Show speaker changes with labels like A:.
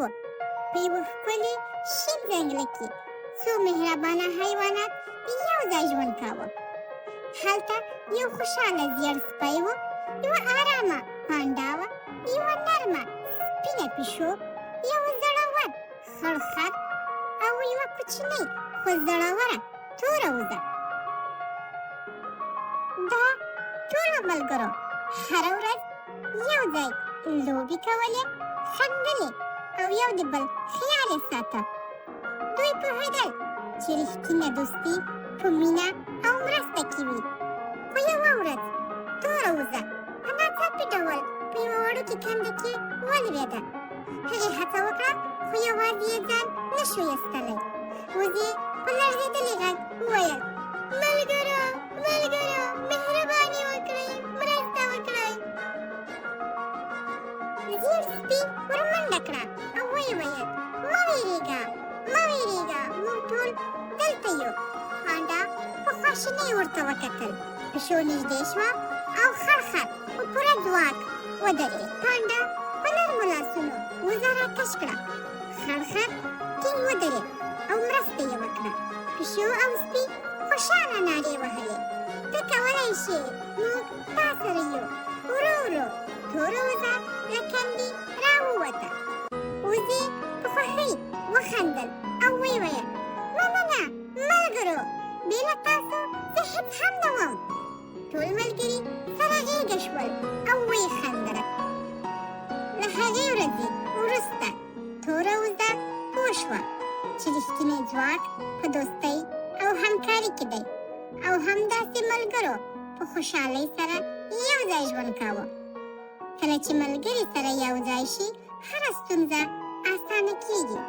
A: و. په یوه ښکلي شین ځنګله کې څو مهربانه حیوانات یو ځای ژوند کاوه. هلته یو خوشحاله زیړ سپی و، یوه آرامه پانډا وه، یوه نرمه سپینه پیشو، یو زړور خړ خر او یوه کوچنۍ خو زړوره توره وزه. دا ټولو ملګرو هره ورځ یو ځای لوبې کولې، خندلې او یو د بل خیال یې ساته. دوی پوهېدل چې رښتینه دوستي په مینه او مرسته کې وي. خو یوه ورځ توره وزه په ناڅاپي ډول په یوه وړوکې کنده کې ولوېده. هغې هڅه وکړه خو یوازې یې ځان نه شو ایستلی. وزې په لړزېدلي غږ وویل: ملګرو ملګرو، مهرباني وکړئ، مرسته وکړئ. زیړ سپي ورمنډه کړه او ویې ویل: مه وېرېږه مه وېرېږه، موږ ټول دلته یو. پانډا په خواشینۍ ورته وکتل. پیشو نږدې شوه او خړ خر په پوره ځواک ودرېد. پانډا په نرمو لاسونو وزه راکش کړه. خړ خر ټینګ ودرېد او مرسته یې وکړه. پیشو او سپي خوشحاله نارې وهلې: ته کولی شې، موږ تا سره یو. ورو ورو توره وزه له کندې راووته. وزې په خوښۍ وخندل او ویې ویل: مننه ملګرو، بې له تاسو زه هېڅ هم نه وم. ټول ملګري سره غېږه شول او ویې خندل. له هغې ورځې وروسته توره وزه پوه شوه چې رښتینی ځواک په دوستۍ او همکاري کې دی، او همداسې ملګرو په خوشحالۍ سره یو ځای ژوند کاوه. کله چې ملګري سره یو ځای شي، هره ستونزه اسانه کېږي.